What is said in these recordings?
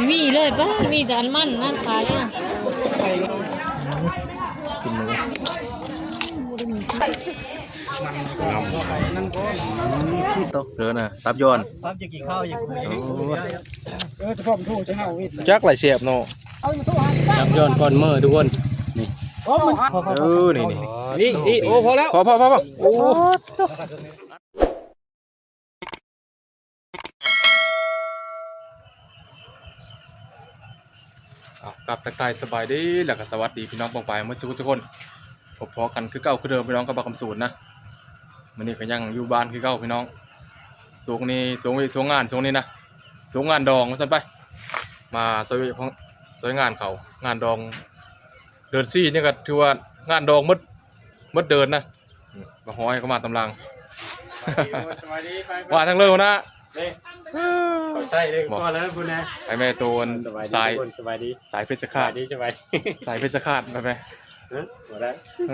มีเลยป่ะมีแต่อันมันนั่นขายอ่ะซิมเลยโตเรือน่ะตับย้อนตับจะกี่ข้าวอย่างจะพร้อมทูจะเฮาวิทจักไหลเสียบเนาะตับย้อนก่อนเมื่อทุกคนนี่นี่โอ้พอแล้วพอโอ้กับตะไคร้สบายดีแล้วก็สวัสดีพี่น้องปองไปเมื่อสักคนพอกันคือเก่าคือเดิมพี่น้องกับบักคำสูนนะมันนี่ก็ยังอยู่บ้านคือเก่าพี่น้องสูงนี้สูงงานสูงนี้นะสูงงานดองสั่นไปมาสวยงานเขางานดองเดินซี่นี่ก็ถือว่างานดองมดเดินนะมาห้อยเขามาตำลังว่าทั้งเร็วนะใช่เลยก็แล้วคุณนะไอแม่ตัวสายเพชรฆาตสายเพชรฆาตไป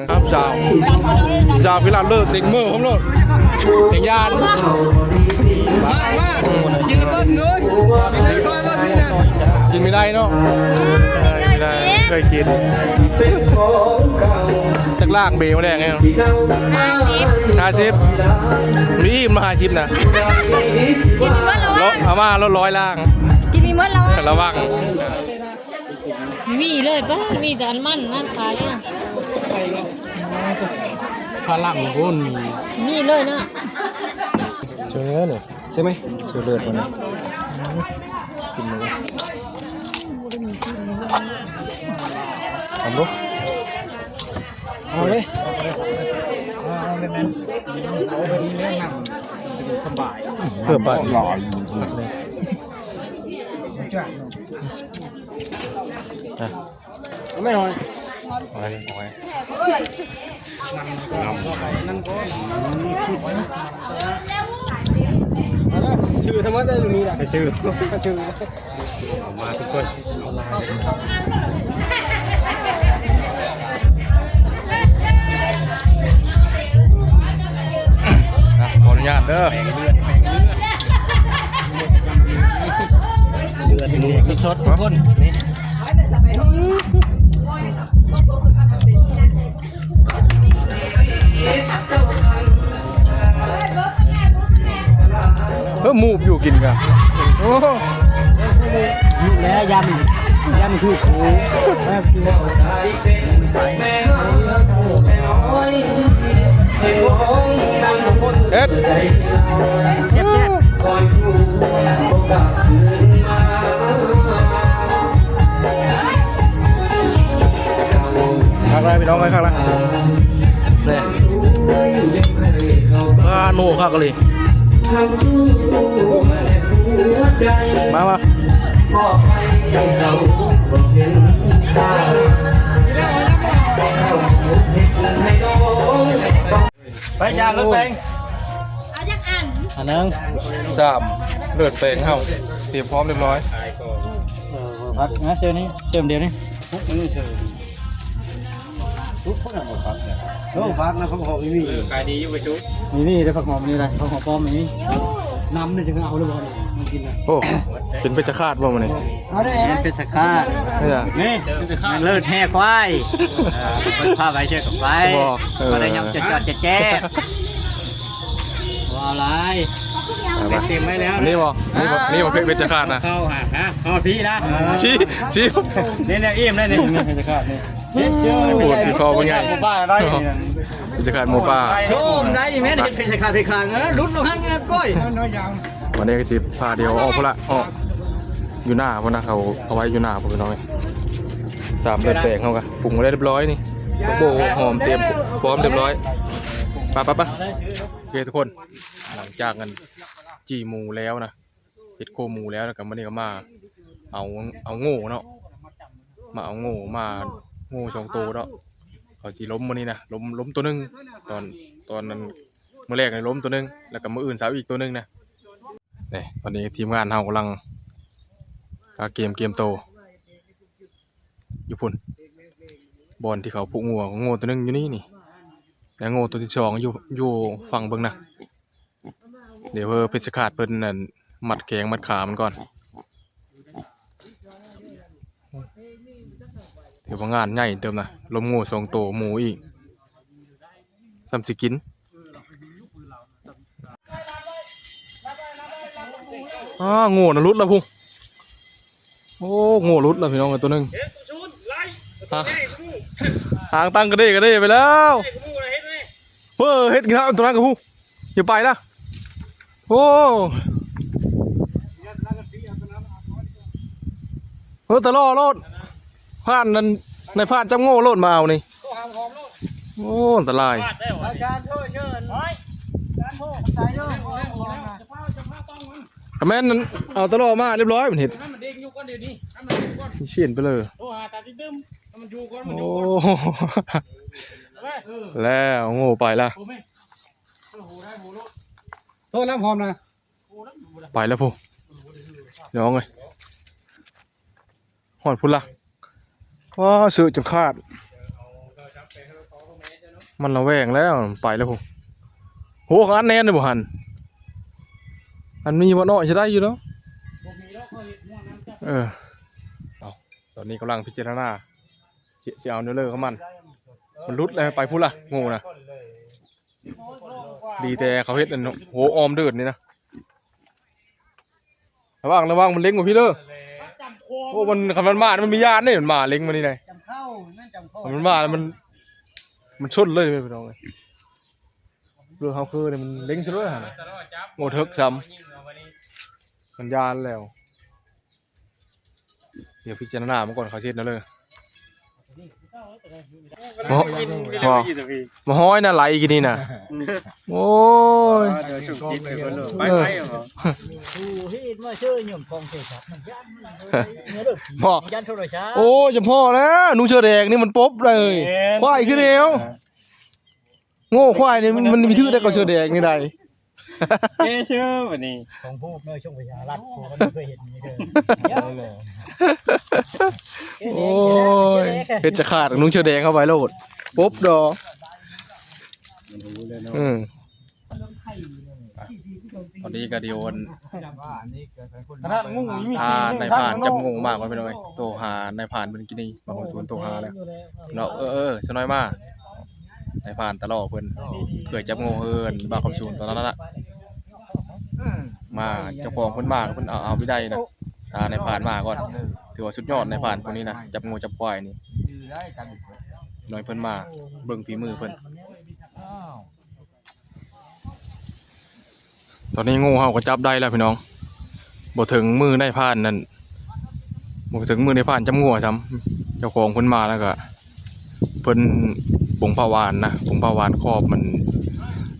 ครับเจ้าพิลาเลิกติงมือผมโลดติงยานมากินเบิ้ลเลยกินไม่ได้เนาะไม่ได้เคยกินจากล่างเบลแดงไง50มีมา50นะรถเอามารถ100ล่างกินมีมดแล้วระวังมีเลยป่ะมีแต่อันมันนั่นขายอ่ะฝรั่งรุ่นมีเลยนะเจอเนื้อเนี่ยใช่ไหมเจอเลือดมันซิมเลยทำดูเอาเลยเอาเลยนั่นเอาไปดีเรื่องนั่งสบายเพื่อไปหล่อไม่หน่อยอะไรนั่นก็ชื่อธรรมะได้ตรงนี้แหละชื่อมาทุกคนขออนุญาตเด้อเลือดมีช็อตทุกคนนี่มูบอยู่กินกันโอ้แล้วยำคือคูแม่กินเอ็ดข้างไรพี่น้องไหมข้างไรเนี่ยโน่ข้างกันเลยมาไปจานรถแปงเอาจักอันนึง3เลือดแปลงเฮาเตรียมพร้อมเรียบร้อยพักนะเชิญนี่เชิญเดียวนี่ทุกมือเชิญทุกคนหมดพักเลยพักนะพักหอมนี่ขายดีอยู่ไปชุบนี่ได้พักหอมนี่อะไรพักหอมป้อมนี่น้ำนี่จะเอาหรือเปล่ามันกินนะโอ้เป็นเพชรฆาตบ่มันนี่เอาได้เป็นสคาดนี่มันเลิศแห่ควายผ้าใบเชือกกับไฟอะไรยังจะแจ๊ว่าอะไรเต็มไว้แล้วนี่บอกเพชรฆาตนะเข้าฮะเข้าพี่นะชี้เนี่ยอิ่มได้เนี่ยเพชรฆาตเนี่ยโอ้ยคอเป็นไงหมูป่าได้เพชรฆาตหมูป่าโชมได้แม่เพชรฆาตนะลุ้นลงข้างก้อยวันนี้ก็สิพาเดียวออกพละออกอยู่หน้าเพราะนะเขาเอาไว้อยู่หน้าผมน้อย3เลือดแปลงเขากะปรุงไว้เรียบร้อยนี่โบหอมเตรียมพร้อมเรียบร้อยปะโอเคทุกคนหลังจากกันจีหมูแล้วนะเห็ดโคหมูแล้วกับวันนี้ก็มาเอาโง่เนาะมาเอาโง่2ตัวเนาะเขาสีล้มวันนี้นะล้มตัวนึงตอนนั้นเมื่อแรกเนี่ยล้มตัวนึงแล้วก็มื้ออื่นสาวอีกตัวนึงนะนี่วันนี้ทีมงานเรากำลังเกมโตอยู่พุ่นบอลที่เขาผูกโง่ตัวนึงอยู่นี่แล้วโง่ตัวที่2อยู่ฝั่งเบิ่งนะเดี๋ยวเพชรฆาตเพิ่นนั่นมัดแขงมัดขามันก่อน เดี๋ยวงานใหญ่เติมนะลมงู2 ตัวหมูอีกซ้ำสิกินงูน่ะรุดแล้วพุ่งโอ้งูรุดแล้วพี่น้องตัวนึงหางตั้งกระเด้ไปแล้วเฮ็ดกินข้าวตัวนั้นกับพุ่งอย่าไปนะโอ้ตะล่อโลดผ่านนั่นในผ่านจำโง่โลดมาเอานี่โอ้อันตรายแม่นเอาตะล่อมาเรียบร้อยมันเห็ดเชี่ยนไปเลยโอ้แล้วโง่ไปละโทษน้ำหอมนะ ไปแล้วพุ่งเดี๋ยวไงหอดพุ่นละว้าสื่อจนขาดมันระแวงแล้วไปแล้วพุ่งโหอันแน่นเลยบ่หันอันมีบ่น้อยจะได้อยู่เนาะตอนนี้กำลังพิจารณาจะเอาเนื้อเลือดของมันรุดเลยไปพุ่นละงูนะดีแต่เขาเฮ็ดนั่นโหออมเดือดนี่นะระวังมันเล็งกว่าพี่เด้อโอ้มันมามันมีญาตินี่มันมาเล็งมานี่ไงมันมาแล้วมันชนเลยไปน้องเลยเรื่องเขาคือเนี่ยมันเล็งชนเลยฮะโง่เถิกซ้ำมันญาติแล้วเดี๋ยวพิจารณามาก่อนเขาเช็ดนะเลยมาห้อยน่ะไหลกินนี่น่ะโอ้ยพ่อโอ้ยจะพ่อแล้วนุ่งเชือกแดงนี่มันป๊บเลยควายขึ้นเดียวโง่ควายนี่มันมีทื่อได้กับเชือกแดงนี่ได้เชื่อวันนี้ของผู้เมื่อช่วงพยารัฐผมเคยเห็นนี่เลย โอ้ยเพชรจะขาดนุ่งเชือกแดงเข้าไปโลดป๊บดอตอนนี้ก็เดียวในผ่านจับงูมากกว่าไปหน่อยโตหาในผ่านเป็นกินีบางคนสวนโตหาแล้วเนาะสน้อยมากในผ่านตลอดเพิ่นเคยจับงูเพิ่นบางคำชูนตอนนั้นละมาเจ้าของเพิ่นมาเพิ่นเอาไม่ได้นะในผ่านมาก่อนถือว่าสุดยอดในผ่านพวกนี้นะจับงูจับควายนี่น้อยเพิ่นมาเบิ่งฝีมือเพิ่นตอนนี้งูเห่าก็จับได้แล้วพี่น้องบ่ถึงมือได้ผ่านนั่นบ่ถึงมือได้ผ่านจับงูซ้ำเจ้าของเพิ่นมาแล้วก็เพิ่นผงปลาวานนะผงปลาวานครอบมัน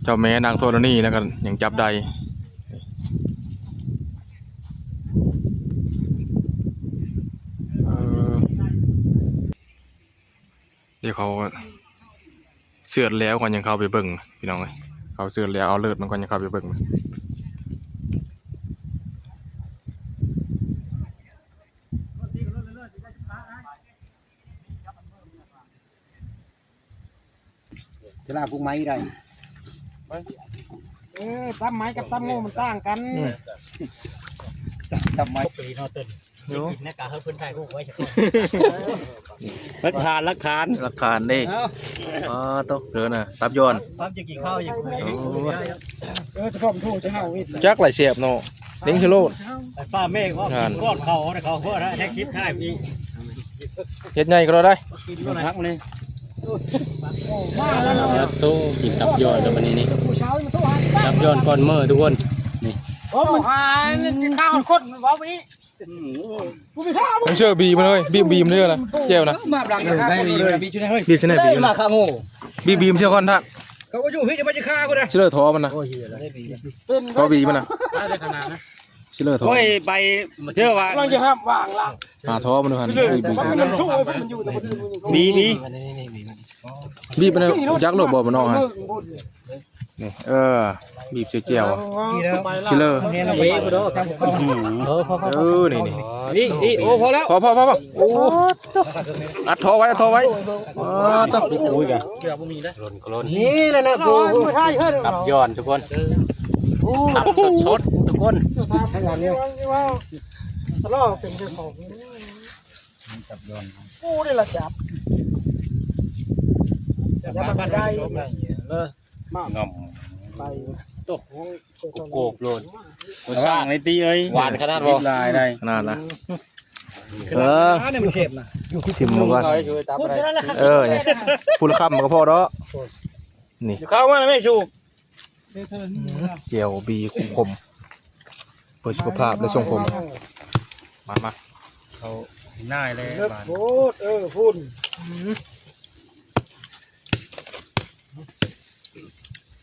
เจ้าแม่นางโทรนี่แล้วก็ยังจับได้เดี๋ยวเขาเสือดแล้วก่อนยังเข้าไปเบิ่งพี่น้องเลยเขาเสือดแล้วเอาเลือดมันก่อนยังเข้าไปเบิ่งจะลากกุ้งไม้ได้ตั้มไม้กับตั้มโง่มันต่างกันตั้มไม้ปีนอเตินกินหน้ากากเขาเพิ่นไทยพวกไว้เฉพาะหลักฐานดิโต๊ะเดือน่ะตับย้อนปั๊บจะกี่ข้าวอย่างจะพร้อมทูจะเฮาจักไหลเสียบเนาะเล้งชิโร่ป้าเมฆว่าก้อนเขาเพื่อให้คลิปให้พี่เฮ็ดไงก็ได้พักมาเลยตู้กินตับย้อนแล้ววันนี้นี่ตับย้อนก้อนเมื่อทุกคนนี่โอ้มันข้าวคนว้าวนี้ผมเชื่อบีมาเลยบีมเรื่อยนะเจ้านะมาบลังกันได้บีช่วยให้บีช่วยให้บีมาข้างูบีมเชื่อคอนท่านเขาก็อยู่พี่จะมาจะฆ่ากูนะเชื่อท้อมันนะท้อบีมันนะเชื่อท้อโอ้ยใบเชื่อว่าเราจะห้ามวางล่างหาท้อมันดูหันบีมันเลยจักโลบมันนอกฮะนี่บีบเจียวชิลเลอร์นี่โอ้พอแล้วพอโอ้อัดท้อไว้ต้องโอ้ยกะเกือบมีแล้วนี่แหละนะกูตับย้อนทุกคนตับสดทุกคนทางงานเนี้ยตลอดเป็นเจ้าของ จับย้อน กูนี่ละจับจับมันได้เลยมาก งอม ไป โกบโลดรสชาติในตีเอ้ย หวานขนาดบ่ ลายได้ ขนาดนะ เนี่ยมันเข็มนะ ชิมมันก่อน พูดแค่นั้นแหละครับ เนี่ยพูดละคำมันก็พอแล้วนี่ อยู่เข้ามาแล้วไม่ชู เจียวบีคมๆเพื่อสุขภาพและทรงผมมา เขาง่ายเลย พูดพูด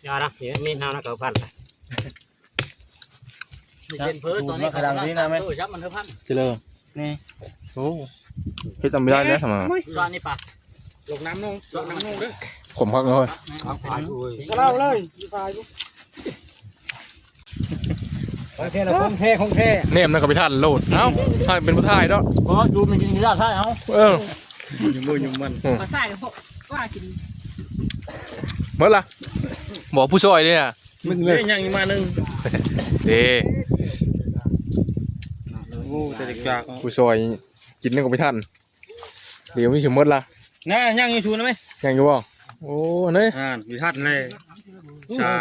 ยาละเดี๋ยวมีน้ำนะเกลือพัน เป็นเพื่อตอนนี้เขาดังนี้นะไหม จับมันเถอะพัน เจริญ นี่ โอ้เฮ็ดจำไม่ได้แล้วทำไม ซ้อนนี่ปะ ลงน้ำนุ่งด้วย ขมพักเลย สลาวเลยมีไฟปุ๊บแค่ละคนแพ้ของแพ้ เนมนั่นก็ไปท่านโลดเอ้าท่านเป็นผู้ทายเนาะ ก็ดูมันกินกีฬาใช่เอา ยุ่งมือยุ่งมัน มาใส่พวกว่ากิน เมื่อล่ะบอกผู้ช่วยเนี่ย มึงเลยยังอีกมาหนึ่ง เด้ งูแต่เด็กจาก ผู้ช่วยกินนั่นก็ไปท่านเดี๋ยวมีชิมมดละ น่ายังอีชูนะไหม ยังอยู่บ่โอ้เนี่ย อยู่ทัดเลยชา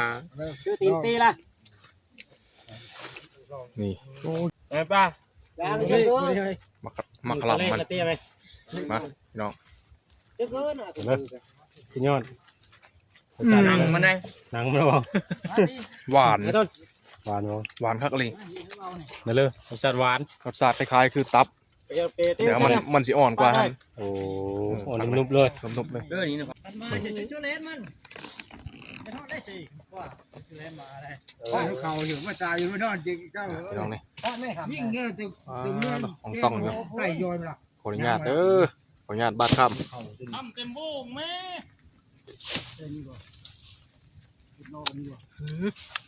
คือตีละ นี่ ไอ้ป้า แล้วเลยเลย มาขลับมัน ตีไหม มาพี่น้อง เยอะเกินอ่ะ พี่ยอดหนังมันได้หนังมันบอก หวาน หวานบอก หวานคักเลย นั่นเลยรสชาติหวาน รสชาติคล้ายๆคือตับเดี๋ยวมันสิอ่อนกว่า โอ้นุ่มๆเลย นุ่มๆเลย เรื่องนี้นะ มาจะช่วยเล่นมันจะทอดได้สิว่าเล่นมาได้ว่าเขาอยู่ว่าตายอยู่ไม่นอนจริงก็ พี่น้องนี่ ไม่ครับยิ่งเนี่ยตึง ของต้องอยู่ ไก่ยอยมา ขออนุญาตเด้อขออนุญาตบ้านครับ ทำเต็มบุ้งแม่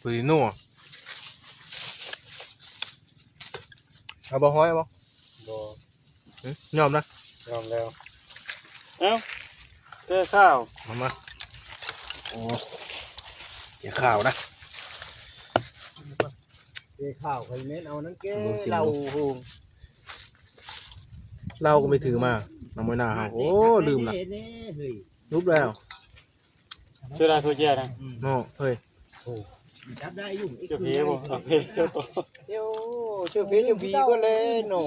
ปืนนู่เอาบ่ห้อยบ่ยอมนะ ยอมแล้วเอ้าเจอข้าว มาโอ้อย่าข่าวนะ ข้าวไข่เม็ดเอานั่งแก้เราหู เราก็ไม่ถือมาน้ำมวยหน้าเฮาโอ้ลืมละรูปแล้ว ช่วยได้ช่วยเจ้านะ เนาะเฮ้ย จับได้อยู่ เจ้าพี่บ่โอเคเจ้าตัว เดี๋ยวเชื่อพี่เชื่อพี่ก็เลยหนู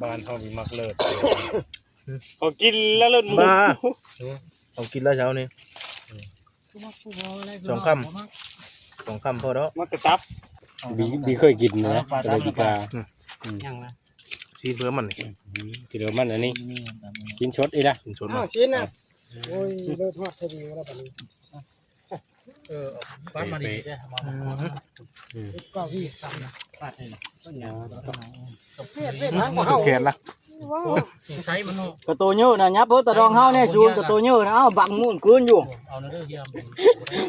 บ้านเขามีมักเลิศเขากินแล้วเลิศหมู มาเอากินแล้วเช้านี้สองคำพอแล้ว มักกระตับบีเคยกินนะกระดิกา ยังนะ ชีเพื่อมันนี่ กินเดี๋ยวมันอันนี้กินชดอีละ กินชน อ้า มั วน ชิ้นน่ะโอ้ยเลิศมากพอดีแล้วปะนี้ ฟันมาดีจ้ะ ก็วิ่งซ้ำนะฟาดเลย แขนละ ใช้มัน กระตัวเยอะนะยับเพิ่งตะดองเฮาเนี่ยจูนกระตัวเยอะนะเอ้าบังมุ่นคืนอยู่ เอาเนื้อเยี่ยม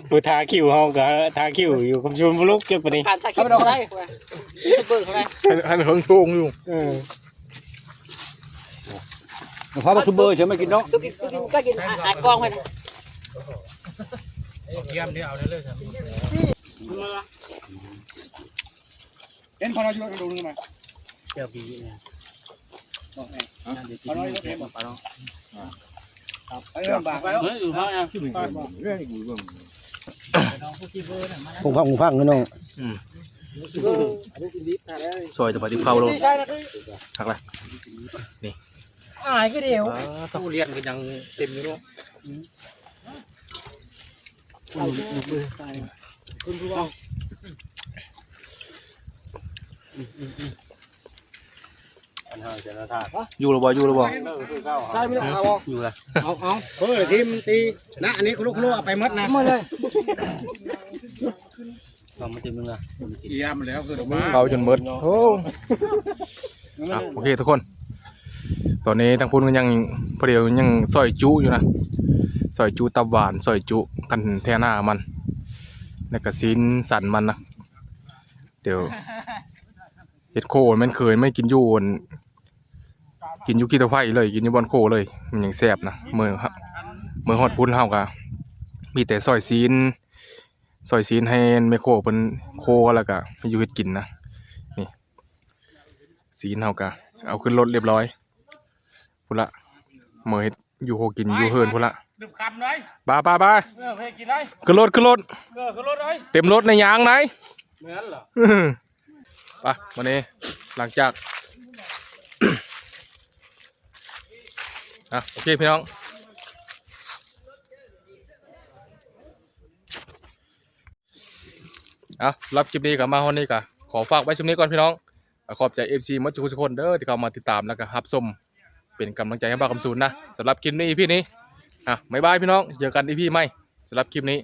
ผู้ทาคิวเฮากับทาคิวอยู่กับชวนบุลุกเก็บไปนี่ เขาไปดองได้จะเบิกเขาได้ ให้มันเฮิงโชงอยู่ เพราะมันคือเบอร์ใช่ไหมกินเนาะ ก็กินกองไป เยี่ยมที่เอาได้เลยครับ เห็นคนเราอยู่ดูนี่มั้ย เจ้าปีเนี่ย เขาเราอยู่เห็นบ่ ไปเรื่องบาปไป เฮ้ยอยู่ห้องยัง ผมฟังกันน้อง ซอยแต่พอดีเข้าลงหักเลย อายก็เดียว ตู้เรียนก็ยังเต็มอยู่เนาะ คุณผู้ว่า อันห้าเจริญธาตุ อยู่หรือบ่อยู่หรือบ่ ใช่ไม่ได้เอา อยู่ละ เอาทีมตีนะอันนี้คุณลูกเอาไปมัดนะ มาเลย เราไม่เต็มมึงอ่ะ เยี่ยมแล้วคือดอกไม้ เข้าจนเบิดโอ้โอเคทุกคน ตอนนี้ทางพูนก็ยังพอดียังซอยจุอยู่นะซอยจุตับหวานซอยจุกันแท่หน้ามันแล้วก็ซีนสันมันนะเดี๋ยวเห็ดโคมันเคยไม่กินยูนกินยูกิตาไฟเลยกินยูบอนโคเลยมันยังแซ่บนะเมื่อฮอดพุ่นเฮากะมีแต่ซอยซีนให้แม่โคเป็นโคแล้วก็ให้อยู่เฮ็ดกินนะนี่ซีนเฮากะเอาขึ้นรถเรียบร้อย พุ่นละเมื่อเฮ็ดอยู่โฮกินอยู่เฮินพุ่นละ ดื่มคำเลย ไป เพกินได้ ขึ้นรถ คือรถเลย เต็มรถในยางไหน เหมือนเหรอ ไปวันนี้หลังจาก โอเคพี่น้องรับคลิปนี้กับมาฮอนนี่กะขอฝากไว้ช่วงนี้ก่อนพี่น้องขอบใจ FC มัดทุกคนเด้อที่เข้ามาติดตามแล้วก็รับชมเป็นกำลังใจให้บ้าคำศูนย์นะสำหรับคลิปนี้พี่นี้บ๊ายบายพี่น้องเจอกันอีพี่ใหม่สำหรับคลิปนี้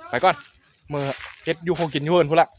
ไปก่อนเมื่อเฮ็ดอยู่โฮกินอยู่เฮินพุ่นละ